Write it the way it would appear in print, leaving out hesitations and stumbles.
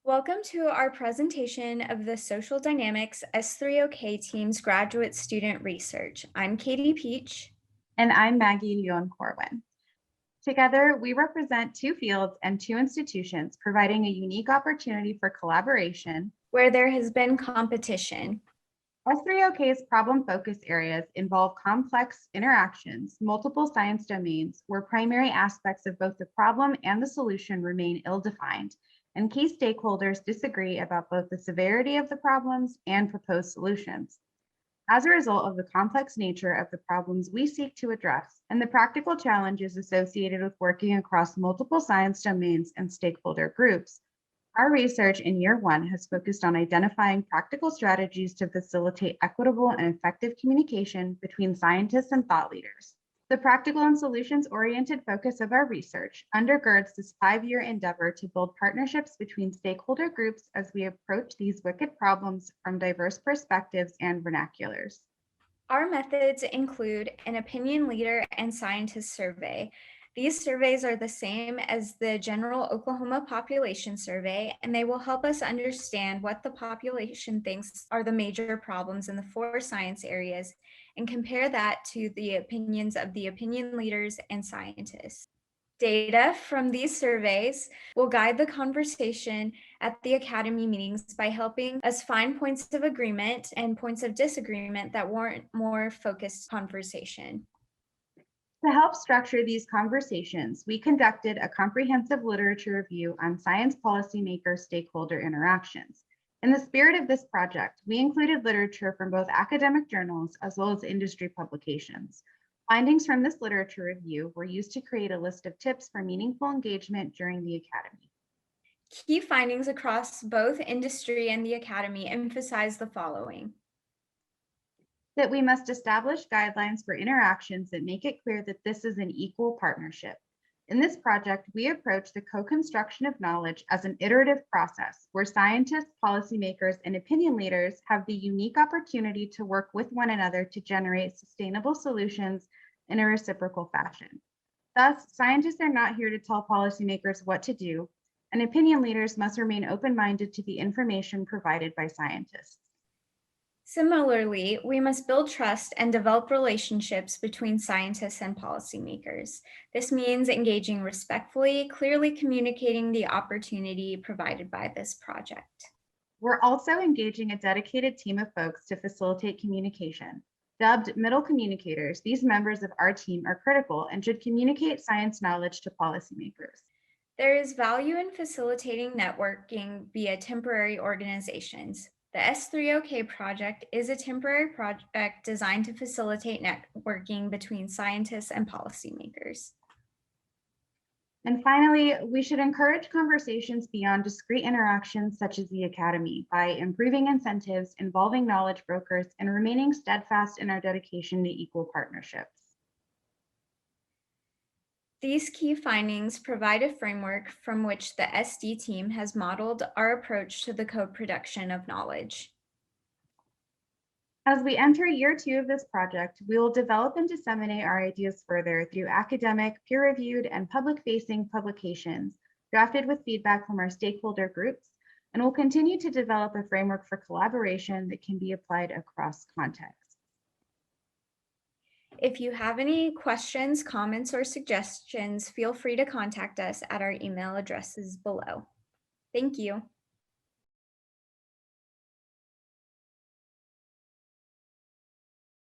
Welcome to our presentation of the Social Dynamics S3OK team's graduate student research. I'm Katie Peach, And I'm Maggie Leon-Corwin. Together, we represent two fields and two institutions, providing a unique opportunity for collaboration. where there has been competition. S3OK's problem focus areas involve complex interactions, multiple science domains, where primary aspects of both the problem and the solution remain ill-defined, and key stakeholders disagree about both the severity of the problems and proposed solutions. As a result of the complex nature of the problems we seek to address and the practical challenges associated with working across multiple science domains and stakeholder groups, our research in year one has focused on identifying practical strategies to facilitate equitable and effective communication between scientists and thought leaders. The practical and solutions-oriented focus of our research undergirds this 5-year endeavor to build partnerships between stakeholder groups as we approach these wicked problems from diverse perspectives and vernaculars. Our methods include an opinion leader and scientist survey. These surveys are the same as the general Oklahoma population survey, and they will help us understand what the population thinks are the major problems in the 4 science areas and compare that to the opinions of the opinion leaders and scientists. Data from these surveys will guide the conversation at the Academy meetings by helping us find points of agreement and points of disagreement that warrant more focused conversation. To help structure these conversations, we conducted a comprehensive literature review on science policymaker stakeholder interactions. In the spirit of this project, we included literature from both academic journals as well as industry publications. Findings from this literature review were used to create a list of tips for meaningful engagement during the Academy. Key findings across both industry and the Academy emphasize the following. That we must establish guidelines for interactions that make it clear that this is an equal partnership. In this project, we approach the co-construction of knowledge as an iterative process where scientists, policymakers, and opinion leaders have the unique opportunity to work with one another to generate sustainable solutions in a reciprocal fashion. Thus, scientists are not here to tell policymakers what to do, and opinion leaders must remain open-minded to the information provided by scientists. Similarly, we must build trust and develop relationships between scientists and policymakers. This means engaging respectfully, clearly communicating the opportunity provided by this project. We're also engaging a dedicated team of folks to facilitate communication. Dubbed middle communicators, these members of our team are critical and should communicate science knowledge to policymakers. There is value in facilitating networking via temporary organizations. The S3OK project is a temporary project designed to facilitate networking between scientists and policymakers. And finally, we should encourage conversations beyond discrete interactions such as the Academy by improving incentives, involving knowledge brokers, and remaining steadfast in our dedication to equal partnerships. These key findings provide a framework from which the SD team has modeled our approach to the co-production of knowledge. As we enter year 2 of this project, we will develop and disseminate our ideas further through academic, peer-reviewed, and public-facing publications, drafted with feedback from our stakeholder groups, and will continue to develop a framework for collaboration that can be applied across contexts. If you have any questions, comments, or suggestions, feel free to contact us at our email addresses below. Thank you.